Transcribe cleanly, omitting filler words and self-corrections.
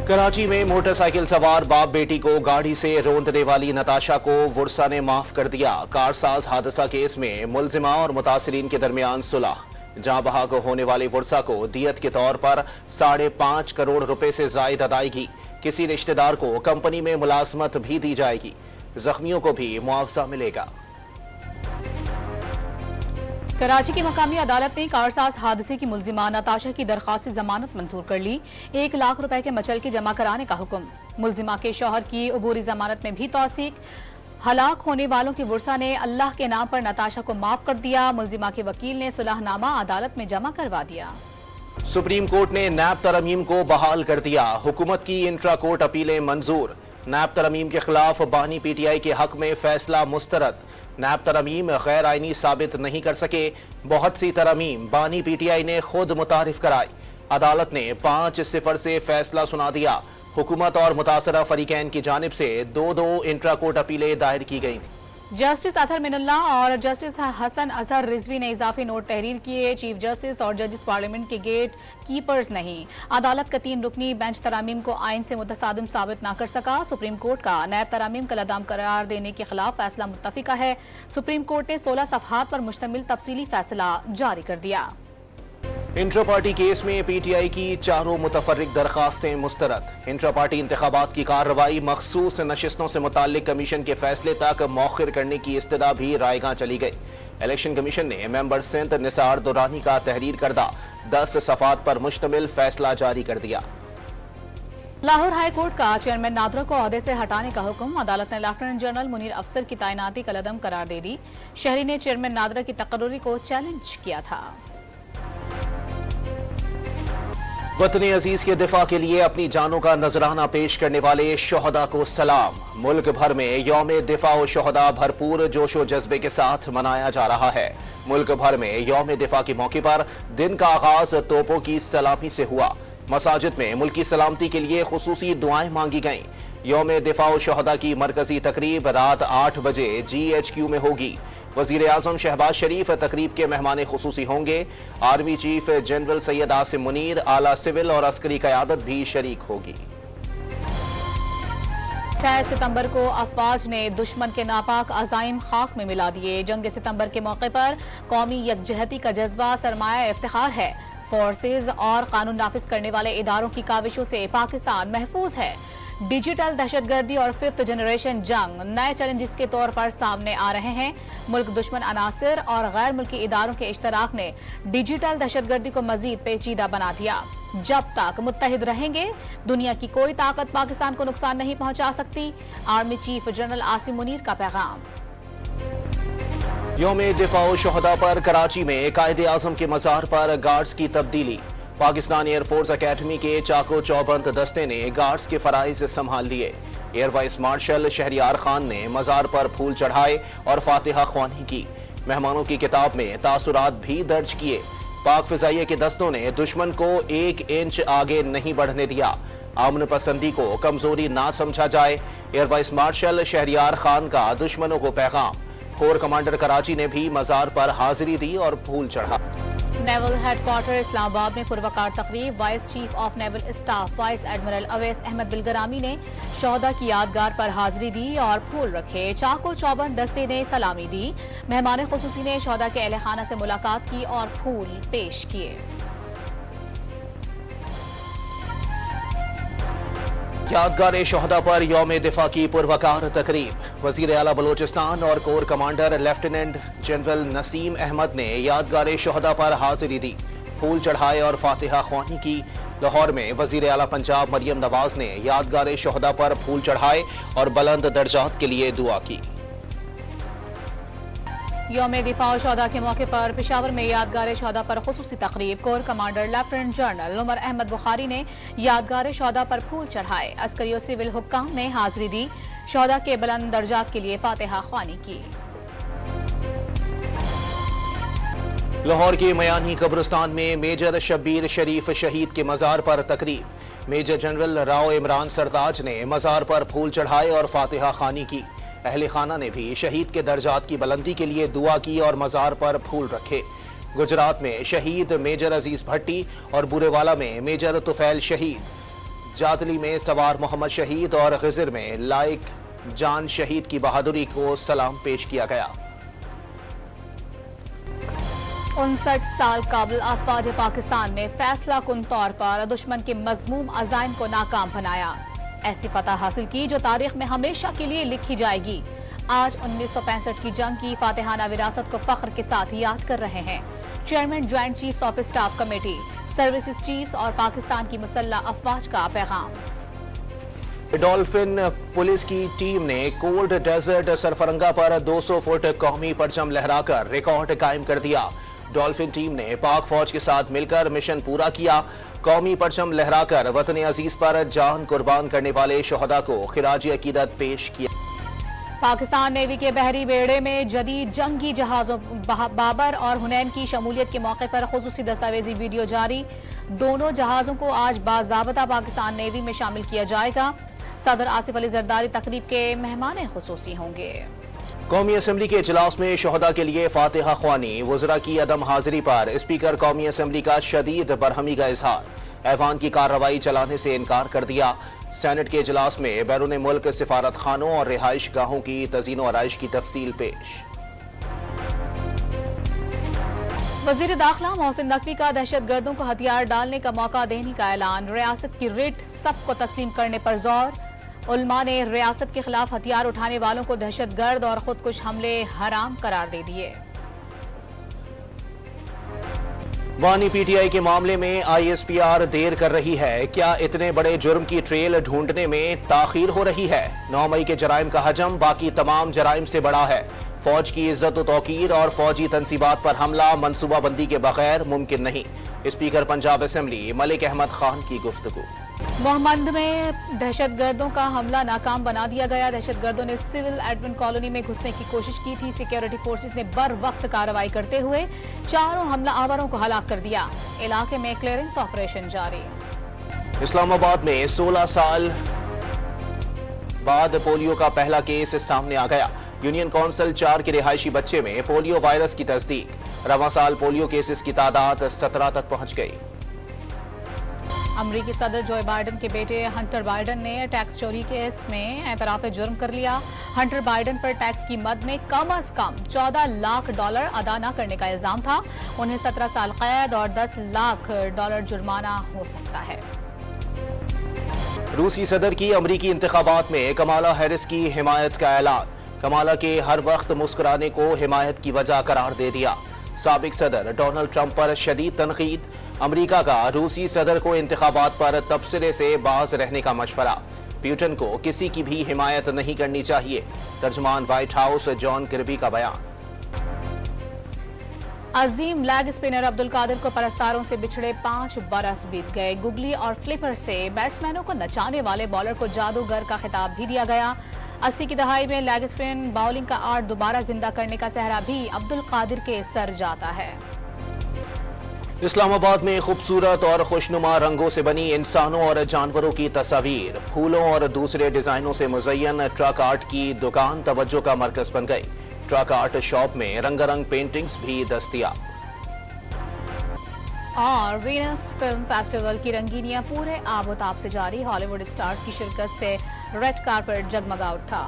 कराची में मोटरसाइकिल सवार बाप बेटी को गाड़ी से रौंदने वाली नताशा को वुरसा ने माफ कर दिया। कारसाज हादसा केस में मुलजिमा और मुतासिरीन के दरमियान सुलह। जहां बहक होने वाले वुरसा को दियत के तौर पर 5.5 करोड़ रुपए से जायद अदायगी। किसी रिश्तेदार को कंपनी में मुलाजमत भी दी जाएगी। जख्मियों को भी मुआवजा मिलेगा। कराची की मकामी अदालत ने कारसाज हादसे की मुलजिमा नताशा की दरख्वास्त से जमानत मंजूर कर ली। 1 लाख रुपए के मचल के जमा कराने का हुक्म। मुलजिमा के शौहर की अबूरी जमानत में भी तौसीक। हलाक होने वालों की वुरसा ने अल्लाह के नाम पर नताशा को माफ कर दिया। मुलजिमा के वकील ने सुलहनामा अदालत में जमा करवा दिया। सुप्रीम कोर्ट ने नैब तरमीम को बहाल कर दिया। हुकूमत की इंट्रा कोर्ट अपीलें मंजूर। नैब तरमीम के खिलाफ बानी पीटीआई के हक में फैसला मुस्तरद। नैब तरमीम गैर आइनी साबित नहीं कर सके। बहुत सी तरमीम बानी पीटीआई ने खुद मुतारिफ कराई। अदालत ने 5-0 से फैसला सुना दिया। हुकूमत और मुतासरा फरीकैन की जानिब से 2 इंट्रा कोर्ट अपीलें दायर की गईं। जस्टिस अतहर मिनल्ला और जस्टिस हसन अजहर रिजवी ने इजाफी नोट तहरीर किए। चीफ जस्टिस और जजेस पार्लियामेंट के गेट कीपर्स नहीं। अदालत का 3 रुकनी बेंच तरामीम को आइन से मुतसादिम साबित न कर सका। सुप्रीम कोर्ट का नैब तरामीम का लदाम करार देने के खिलाफ फैसला मुत्तफिका है। सुप्रीम कोर्ट ने 16 सफहात पर मुश्तमिल तफसीली फैसला जारी कर दिया। इंट्रा पार्टी केस में पीटीआई की 4 मुतफर्रिक दरखास्तें मुस्तरद। इंट्रा पार्टी इंतखाबात की कार्रवाई मखसूस नशिस्तों से मुताल्लिक कमीशन के फैसले तक मौखिर करने की इस्तदा भी रायगां चली गई। इलेक्शन कमीशन ने मेंबर सिंध निसार दुरानी का तहरीर करदा 10 सफात पर मुश्तमिल फैसला जारी कर दिया। लाहौर हाई कोर्ट का चेयरमैन नादरा को ओहदे से हटाने का हुक्म। अदालत ने लेफ्टिनेंट जनरल मुनीर अफसर की तैनाती का लदम करार दे दी। शहरी ने चेयरमैन नादरा की तकर्रुरी को चैलेंज किया था। वतन अजीज के दिफा के लिए अपनी जानों का नजराना पेश करने वाले शोहदा को सलाम। मुल्क भर में यौम दिफा व शोहदा भरपूर जोशो जज्बे के साथ मनाया जा रहा है। मुल्क भर में यौम दिफा के मौके पर दिन का आगाज तोपों की सलामी से हुआ। मसाजिद में मुल्की सलामती के लिए खुसूसी दुआएं मांगी गईं। यौम दिफा व शोहदा की मरकजी तकरीब रात 8 बजे GHQ में होगी। वजीर आजम शहबाज शरीफ तकरीब के मेहमान खुसूसी होंगे। Army chief general Syed Asim Munir, आला सिविल और अस्करी क़यादत भी शरीक होगी। 6 सितंबर को अफवाज ने दुश्मन के नापाक अज़ाइम खाक में मिला दिए। जंग सितंबर के मौके पर कौमी यकजहती का जज्बा सरमाया इफ्तिखार है। फोर्सेज और कानून नाफिज करने वाले इदारों की काविशों से पाकिस्तान महफूज है। डिजिटल दहशतगर्दी और 5th जनरेशन जंग नए चैलेंजेस के तौर पर सामने आ रहे हैं। मुल्क दुश्मन अनासिर और गैर मुल्की इदारों के इश्तराक ने डिजिटल दहशतगर्दी को मजीद पेचीदा बना दिया। जब तक मुत्तहिद रहेंगे, दुनिया की कोई ताकत पाकिस्तान को नुकसान नहीं पहुंचा सकती। Army chief general Asim Munir का पैगाम। यौम दिफा व शोहदा पर कराची में कायदे आजम के मज़ार पर गार्ड्स की तब्दीली। पाकिस्तान एयरफोर्स अकेडमी के चाको चौबंद दस्ते ने गार्ड्स के फराइज संभाल लिए। Air vice marshal Shahryar Khan ने मज़ार पर फूल चढ़ाए और फातिहा ख्वानी की। मेहमानों की किताब में तासुरात भी दर्ज किए। पाक फिजाइया के दस्तों ने दुश्मन को 1 इंच आगे नहीं बढ़ने दिया। अमन पसंदी को कमजोरी ना समझा जाए। Air vice marshal Shahryar Khan का दुश्मनों को पैगाम। कोर कमांडर कराची ने भी मज़ार पर हाजिरी दी और फूल चढ़ा। नेवल हेडक्वार्टर इस्लामाबाद में पुरवकार तकरीब। Vice chief of naval staff vice admiral Awais Ahmed Bilgrami ने शोहदा की यादगार पर हाजिरी दी और फूल रखे। चाको चौबंद दस्ते ने सलामी दी। मेहमान खुसूसी ने शोहदा के अहले खाना से मुलाकात की और फूल पेश किए। यादगार शोहदा पर यौम दिफा की पुरवकार तकरीब। वजीर आला बलोचिस्तान और corps commander lieutenant general Naseem Ahmed ने यादगार शोहदा पर हाजिरी दी, फूल चढ़ाए और फातिहा ख्वानी की। लाहौर में वजीर आला पंजाब मरियम नवाज ने यादगार शोहदा पर फूल चढ़ाए और बुलंद दर्जात के लिए दुआ की। यौम दिफा और शोहदा के मौके पर पेशावर में यादगार शोहदा पर खुसूसी तकरीब। Corps commander lieutenant general Umar Ahmed Bukhari ने यादगार शोहदा पर फूल चढ़ाए। अस्करी और सिविल हुक्काम ने हाजिरी दी। शोहदा के बुलंद दर्जात के लिए फातिहा ख्वानी की। लाहौर के मयानी कब्रिस्तान में मेजर शब्बीर शरीफ शहीद के मज़ार पर तकरीब। मेजर जनरल राव इमरान सरताज ने मज़ार पर फूल चढ़ाए और फातिहा ख्वानी की। अहले खाना ने भी शहीद के दर्जात की बुलंदी के लिए दुआ की और मज़ार पर फूल रखे। गुजरात में शहीद मेजर अजीज भट्टी और बुरेवाला में मेजर तुफैल शहीद। जातली में सवार मोहम्मद शहीद और गिजर में लाइक जान शहीद की बहादुरी को सलाम पेश किया गया। 59 साल काबिल अफवाज पाकिस्तान ने फैसला कुन तौर पर दुश्मन के मजमूम अज़ाइम को नाकाम बनाया। ऐसी फतह हासिल की जो तारीख में हमेशा के लिए लिखी जाएगी। आज 1965 की जंग की फातिहाना विरासत को फख्र के साथ याद कर रहे हैं। Chairman joint chiefs of staff committee, services chiefs और पाकिस्तान की मुसल्लह अफवाज का पैगाम। डॉल्फिन पुलिस की टीम ने कोल्ड डेजर्ट सरफरंगा पर 200 फुट कौमी परचम लहराकर रिकॉर्ड कायम कर दिया। डॉल्फिन टीम ने पाक फौज के साथ मिलकर मिशन पूरा किया। कौमी परचम लहराकर वतन अजीज पर जान कुर्बान करने वाले शोहदा को खिराज अकीदत पेश किया। पाकिस्तान नेवी के बहरी बेड़े में जदीद जंगी जहाजों बाबर और हुनैन की शमूलियत के मौके पर खुसूसी दस्तावेजी वीडियो जारी। दोनों जहाजों को आज बाज़ाबता पाकिस्तान नेवी में शामिल किया जाएगा। सदर आसिफ अली जरदारी तकरीब के मेहमान खुसूसी होंगे। कौमी असम्बली के इजलास में शोहदा के लिए फातिहा ख्वानी, वज़रा की अदम हाजिरी पर स्पीकर कौमी असम्बली का शदीद बरहमी का इजहार। ऐवान की कार्रवाई चलाने से इनकार कर दिया। सेनेट के इजलास में बैरून मुल्क सिफारत खानों और रिहाइश गाहों की तज़ीन आराइश की तफसील पेश। वज़ीर दाखिला मोहसिन नकवी का दहशत गर्दों को हथियार डालने का मौका देने का ऐलान। रियासत की रिट सबको तस्लीम करने पर जोर। उलमा ने रियासत के खिलाफ हथियार उठाने वालों को दहशत गर्द और खुदकुश हमले हराम करार दे दिए। वानी पीटीआई के मामले में आईएसपीआर देर कर रही है। क्या इतने बड़े जुर्म की ट्रेल ढूंढने में ताखीर हो रही है? 9 मई के जराइम का हजम बाकी तमाम जराइम से बड़ा है। फौज की इज्जत व तौकीर और फौजी तंसीबात पर हमला मनसूबाबंदी के बगैर मुमकिन नहीं। स्पीकर पंजाब असेंबली मलिक अहमद खान की गुफ्तगू। मोहम्मद में दहशत गर्दों का हमला नाकाम बना दिया गया। दहशत गर्दों ने सिविल एडमिन कॉलोनी में घुसने की कोशिश की थी। सिक्योरिटी फोर्सेस ने बर वक्त कार्रवाई करते हुए चारों हमला आवरों को हलाक कर दिया। इलाके में क्लियरेंस ऑपरेशन जारी। इस्लामाबाद में 16 साल बाद पोलियो का पहला केस सामने आ गया। यूनियन काउंसिल 4 के रिहायशी बच्चे में पोलियो वायरस की तस्दीक। रवां साल पोलियो केसेस की तादाद 17 तक पहुंच गई। अमरीकी सदर जो बाइडन के बेटे हंटर बाइडन ने टैक्स चोरी केस में एतराफ़ जुर्म कर लिया। हंटर बाइडन पर टैक्स की मद में कम से कम $14 लाख अदा न करने का इल्जाम था। उन्हें 17 साल कैद और $10 लाख जुर्माना हो सकता है। रूसी सदर की अमरीकी इंतखाबात में कमाला हैरिस की हिमायत का ऐलान। कमाला के हर वक्त मुस्कुराने को हिमायत की वजह करार दे दिया। साबिक सदर डोनाल्ड ट्रंप पर शदीद तनकीद। अमरीका का रूसी सदर को इंतखाबात पर तबसरे से बाज रहने का मशवरा। प्यूटन को किसी की भी हिमायत नहीं करनी चाहिए। तर्जमान व्हाइट हाउस जॉन किर्बी का बयान। अजीम लेग स्पिनर अब्दुल कादिर को परस्तारों से बिछड़े 5 बरस बीत गए। गुगली और फ्लिपर से बैट्समैनों को नचाने वाले बॉलर को जादूगर का खिताब भी दिया गया। 80 की दहाई में लेग स्पिन बॉलिंग का आर्ट दोबारा जिंदा करने का सहरा भी अब्दुल कादिर के सर जाता है। इस्लामाबाद में खूबसूरत और खुशनुमा रंगों से बनी इंसानों और जानवरों की तस्वीर, फूलों और दूसरे डिजाइनों से मुज़य्यन ट्रक आर्ट की दुकान तवज्जो का मरकज बन गई। ट्रक आर्ट शॉप में रंगारंग पेंटिंग्स भी दस्तयाब। और वीनस फिल्म फेस्टिवल की रंगीनियां पूरे आबोताब से जारी। हॉलीवुड स्टार्स की शिरकत से रेड कार्पेट जगमगा उठा।